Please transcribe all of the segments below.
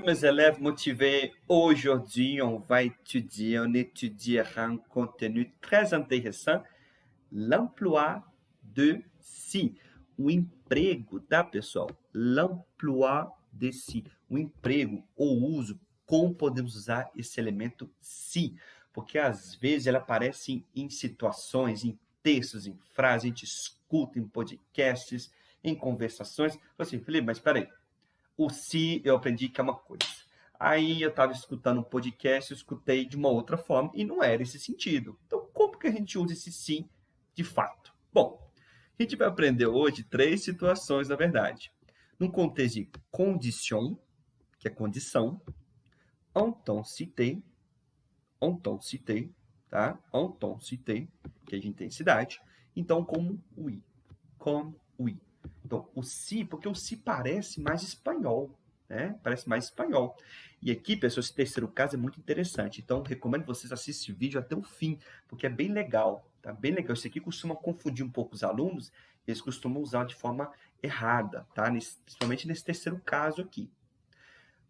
Mes élèves motivés, aujourd'hui, on étudiera un contenu très intéressant, l'emploi de si. O emprego, tá, pessoal? L'emploi de si. O emprego, ou uso, como podemos usar esse elemento si. Porque às vezes ele aparece em situações, em textos, em frases, a gente escuta em podcasts, em conversações. Assim, Felipe, mas peraí. O se eu aprendi que é uma coisa. Aí eu estava escutando um podcast, eu escutei de uma outra forma e não era esse sentido. Então, como que a gente usa esse sim de fato? Bom, a gente vai aprender hoje três situações, na verdade. No contexto de condition, que é condição, en temps cité, tá? En temps cité, que é de intensidade. Então, como oui, comme oui. Então, o si, porque o si parece mais espanhol, né? Parece mais espanhol. E aqui, pessoal, esse terceiro caso é muito interessante. Então, recomendo vocês assistirem o vídeo até o fim, porque é bem legal, tá? Bem legal. Isso aqui costuma confundir um pouco os alunos, eles costumam usar de forma errada, tá? Principalmente nesse terceiro caso aqui.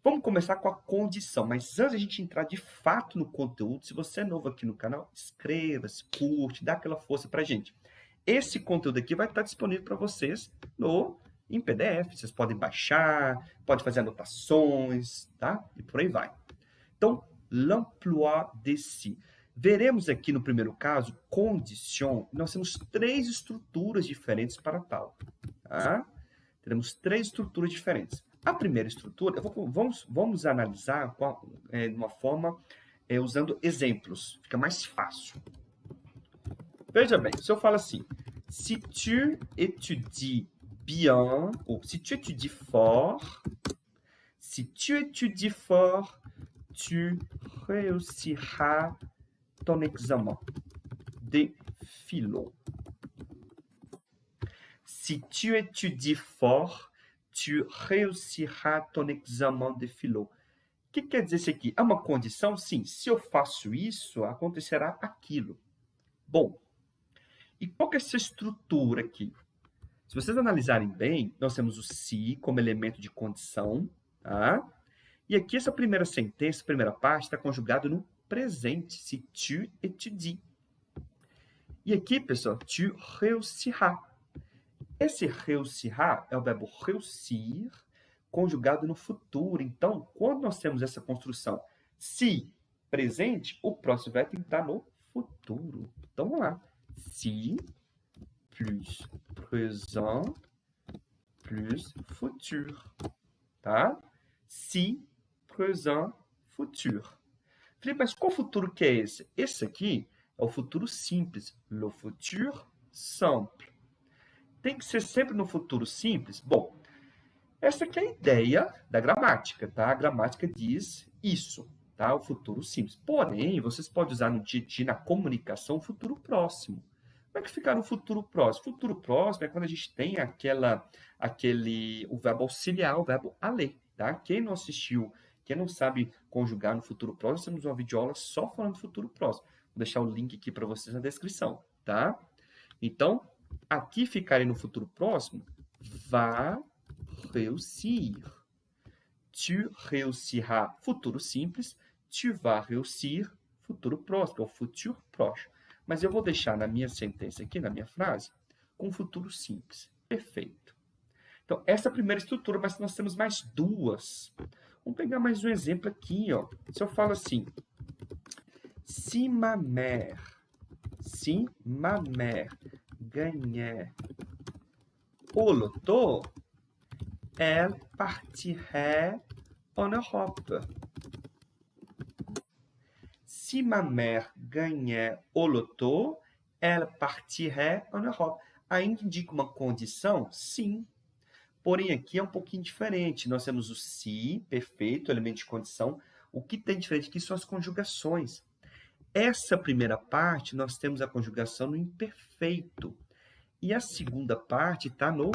Vamos começar com a condição, mas antes de a gente entrar de fato no conteúdo, se você é novo aqui no canal, inscreva-se, curte, dá aquela força pra gente. Esse conteúdo aqui vai estar disponível para vocês em PDF. Vocês podem baixar, podem fazer anotações, tá? E por aí vai. Então, l'emploi de si. Veremos aqui no primeiro caso, condition, nós temos três estruturas diferentes para tal. Tá? Teremos três estruturas diferentes. A primeira estrutura, vamos analisar de uma forma usando exemplos. Fica mais fácil. Veja bem, se eu falo assim, si tu étudies bien, ou si tu étudies fort, tu réussiras ton examen de philo. Si tu étudies fort, tu réussiras ton examen de philo. O que quer dizer isso aqui? É uma condição? Sim. Se eu faço isso, acontecerá aquilo. Bom, e qual que é essa estrutura aqui? Se vocês analisarem bem, nós temos o se como elemento de condição, tá? E aqui essa primeira sentença, primeira parte, está conjugado no presente, si tu étudies. E aqui, pessoal, tu réussiras. Esse réussira é o verbo réussir, conjugado no futuro. Então, quando nós temos essa construção se presente, o próximo verbo tem que estar no futuro. Então, vamos lá. Si plus présent plus futur. Tá? Si, présent, futur. Felipe, mas qual futuro que é esse? Esse aqui é o futuro simples. Le futur simple. Tem que ser sempre no futuro simples? Bom, essa aqui é a ideia da gramática, tá? A gramática diz isso, tá? O futuro simples. Porém, vocês podem usar no dia a dia, na comunicação, o futuro próximo. Como é que fica no futuro próximo? Futuro próximo é quando a gente tem o verbo auxiliar, o verbo aller, tá? Quem não assistiu, quem não sabe conjugar no futuro próximo, nós temos uma videoaula só falando do futuro próximo. Vou deixar o link aqui para vocês na descrição, tá? Então, aqui ficarem no futuro próximo, va réussir. Tu réussiras, futuro simples. Tu vas réussir, futuro próximo, ou futuro próximo. Mas eu vou deixar na minha sentença aqui, na minha frase, com futuro simples. Perfeito. Então, essa é a primeira estrutura, mas nós temos mais duas. Vamos pegar mais um exemplo aqui, ó. Se eu falo assim, si ma mère gagnait au loto, elle partirait en Europe. Si ma mère gagnait au loto, elle partirait en Europe. Ainda indica uma condição? Sim. Porém, aqui é um pouquinho diferente. Nós temos o se, perfeito, elemento de condição. O que tem diferente aqui são as conjugações. Essa primeira parte, nós temos a conjugação no imperfeito. E a segunda parte está no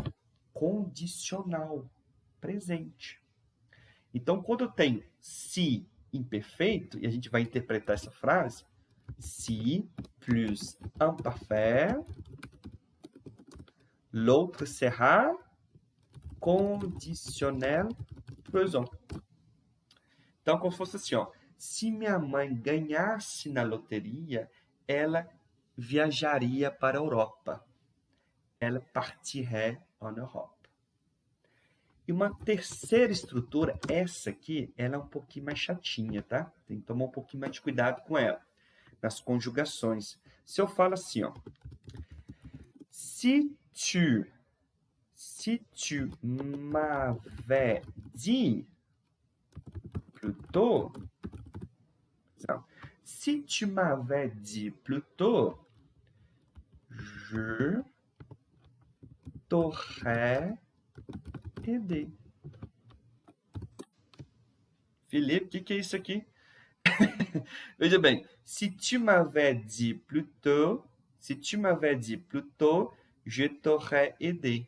condicional, presente. Então, quando eu tenho se imperfeito, e a gente vai interpretar essa frase, si plus imparfait, l'autre sera conditionnel présent. Então, como se fosse assim, ó, se minha mãe ganhasse na loteria, ela viajaria para a Europa. Ela partirait en Europe. E uma terceira estrutura, essa aqui, ela é um pouquinho mais chatinha, tá? Tem que tomar um pouquinho mais de cuidado com ela, nas conjugações. Se eu falo assim, ó, si tu m'avais dit plus tôt, si tu m'avais dit plus tôt, je t'aurais aidé. Felipe, o que é isso aqui? Veja bem, si tu m'avais dit plus tôt, je t'aurais aidé.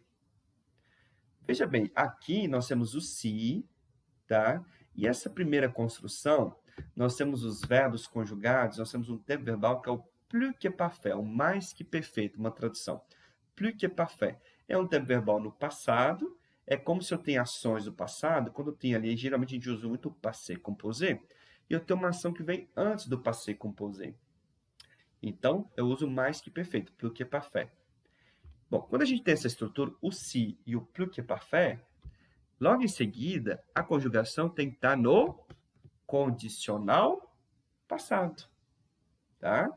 Veja bem, aqui nós temos o si, tá? E essa primeira construção, nós temos os verbos conjugados, nós temos um tempo verbal que é o plus que parfait, o mais que perfeito, uma tradução. Plus que parfait. É um tempo verbal no passado, é como se eu tenho ações do passado, quando eu tenho ali, geralmente a gente usa muito o passé composé, e eu tenho uma ação que vem antes do passé composé. Então, eu uso mais que perfeito, plus que parfait. Bom, quando a gente tem essa estrutura, o si e o plus que parfait, logo em seguida, a conjugação tem que estar no condicional passado, tá?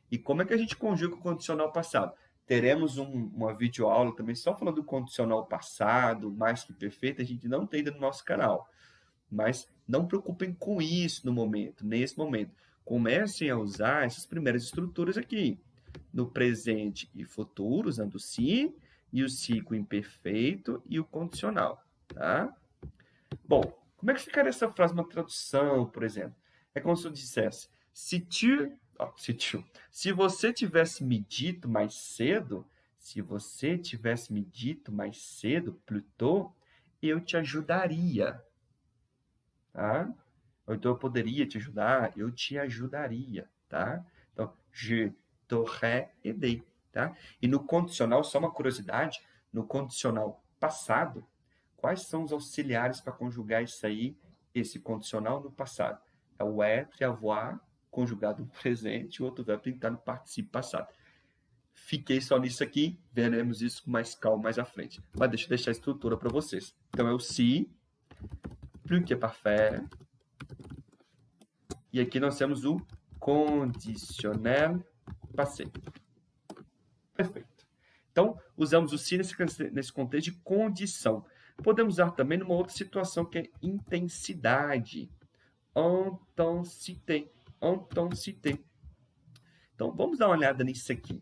E como é que a gente conjuga o condicional passado? Teremos uma videoaula também só falando do condicional passado, mais que perfeito, a gente não tem no nosso canal. Mas não preocupem com isso no momento, nesse momento. Comecem a usar essas primeiras estruturas aqui. No presente e futuro, usando o si, e o si com imperfeito e o condicional, tá? Bom, como é que ficaria essa frase numa tradução, por exemplo? É como se eu dissesse, se você tivesse me dito mais cedo, plutôt, eu te ajudaria, tá? Ou então eu poderia te ajudar, eu te ajudaria, tá? Então, je t'aurais aidé, tá? E no condicional, só uma curiosidade, no condicional passado, quais são os auxiliares para conjugar isso aí, esse condicional no passado? É o être e avoir conjugado no presente, e o outro verbo tem que estar no particípio passado. Fiquei só nisso aqui, veremos isso com mais calma mais à frente. Mas deixa eu deixar a estrutura para vocês. Então é o si, plus que parfait, e aqui nós temos o conditionnel passé. Perfeito. Então, usamos o si nesse contexto de condição. Podemos usar também numa outra situação que é intensidade. Intensité. Então, vamos dar uma olhada nisso aqui.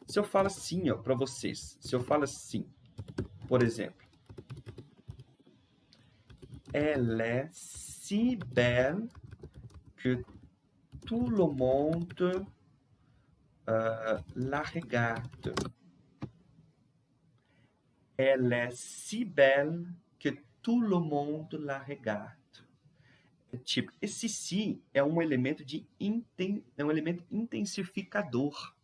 Se eu falo assim, para vocês, se eu falo assim, por exemplo, elle est si belle que tout le monde la regarde. Elle est si belle que tout le monde la regarde. Tipo, esse si é um elemento intensificador.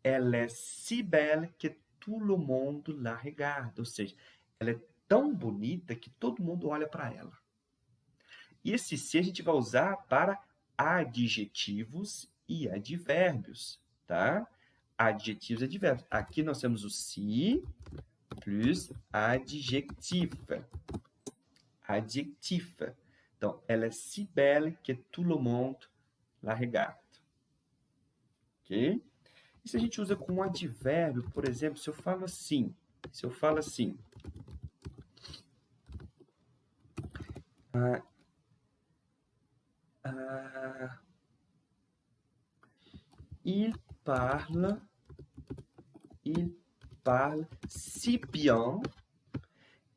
Elle est si belle que tout le monde la regarde. Ou seja, ela é tão bonita que todo mundo olha para ela. E esse si a gente vai usar para adjetivos e advérbios, tá? Adjetivos e advérbios. Aqui nós temos o si plus adjectif. Adjectif. Então, ela é si belle que tout le monde la regarde. Ok? E se a gente usa com um advérbio, por exemplo, se eu falo assim,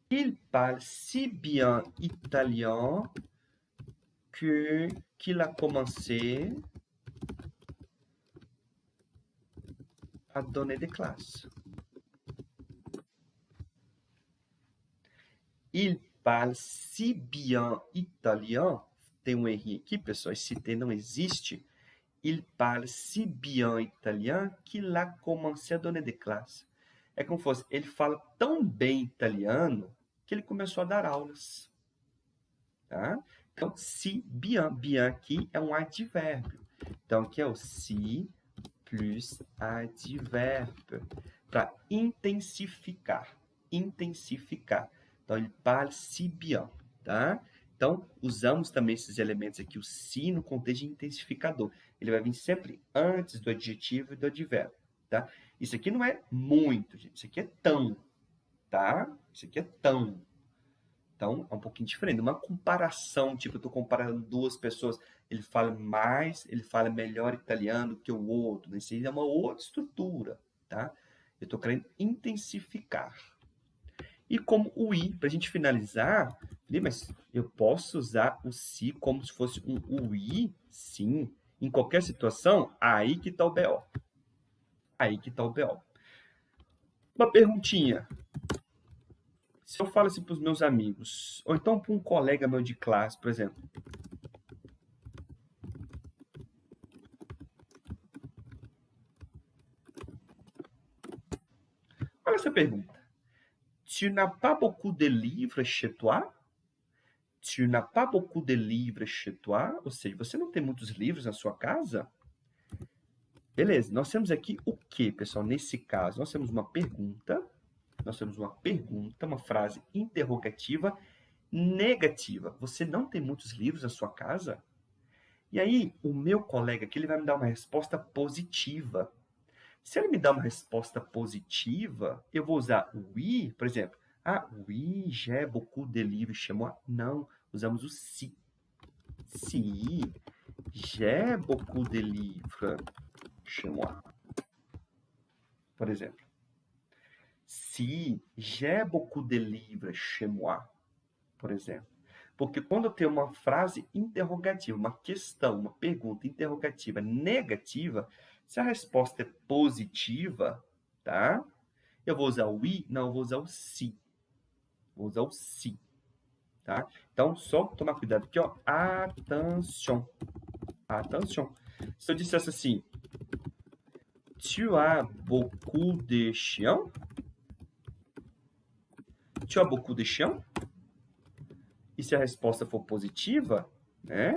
il parle si bien, italien qu'il a commencé a donner des classes. Il parle si bien italien. Tem um errinho aqui, pessoal. Esse T não existe. Il parle si bien italien qu'il a commencé a donner des classes. É como se fosse, ele fala tão bem italiano que ele começou a dar aulas. Tá? Então, si bien. Bien aqui é um advérbio. Então, aqui é o si plus advérbio. Para intensificar. Intensificar. Então, ele parle si bien, tá? Então, usamos também esses elementos aqui, o si, no contexto de intensificador. Ele vai vir sempre antes do adjetivo e do advérbio, tá? Isso aqui não é muito, gente. Isso aqui é tão, tá? Isso aqui é tão. Então, é um pouquinho diferente. Uma comparação, tipo, eu estou comparando duas pessoas, ele fala mais, ele fala melhor italiano que o outro. Né? Isso aí é uma outra estrutura, tá? Eu estou querendo intensificar. E como o i, para a gente finalizar, mas eu posso usar o si como se fosse um ui? Sim. Em qualquer situação, aí que está o BO. Aí que está o BO. Uma perguntinha. Se eu falo assim para os meus amigos, ou então para um colega meu de classe, por exemplo. Olha essa pergunta. Tu n'as pas beaucoup de livres chez toi? Tu n'as pas beaucoup de livres chez toi? Ou seja, você não tem muitos livros na sua casa? Beleza, nós temos aqui o que, pessoal? Nesse caso, nós temos uma pergunta, uma frase interrogativa negativa. Você não tem muitos livros na sua casa? E aí, o meu colega aqui, ele vai me dar uma resposta positiva. Se ele me dá uma resposta positiva, eu vou usar oui, por exemplo. Ah, oui, j'ai beaucoup de livres chez moi. Não, usamos o si. Si, j'ai beaucoup de livres chez moi. Por exemplo. Si, j'ai beaucoup de livres chez moi. Por exemplo. Porque quando eu tenho uma frase interrogativa, uma questão, uma pergunta interrogativa negativa, se a resposta é positiva, tá? Eu vou usar o oui? Não, eu vou usar o si. Vou usar o si, tá? Então, só tomar cuidado aqui, ó. Attention. Attention. Se eu dissesse assim, tu as beaucoup de chiens? Tu as beaucoup de chiens? E se a resposta for positiva, né?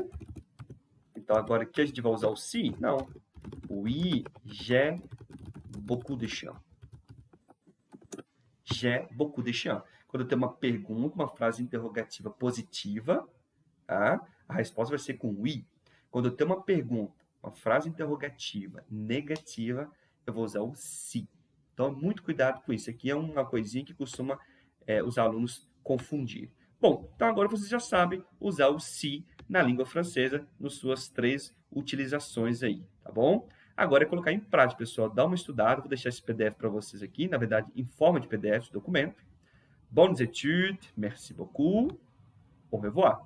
Então, agora aqui a gente vai usar o si? Não. Oui, j'ai beaucoup de chiens. J'ai beaucoup de chiens. Quando eu tenho uma pergunta, uma frase interrogativa positiva, tá? A resposta vai ser com oui. Quando eu tenho uma pergunta, uma frase interrogativa negativa, eu vou usar o si. Então, muito cuidado com isso. Aqui é uma coisinha que costuma os alunos confundir. Bom, então agora vocês já sabem usar o si na língua francesa, nas suas 3 utilizações aí, tá bom? Agora é colocar em prática, pessoal. Dá uma estudada, vou deixar esse PDF para vocês aqui, na verdade, em forma de PDF, esse documento. Bonnes études, merci beaucoup, au revoir.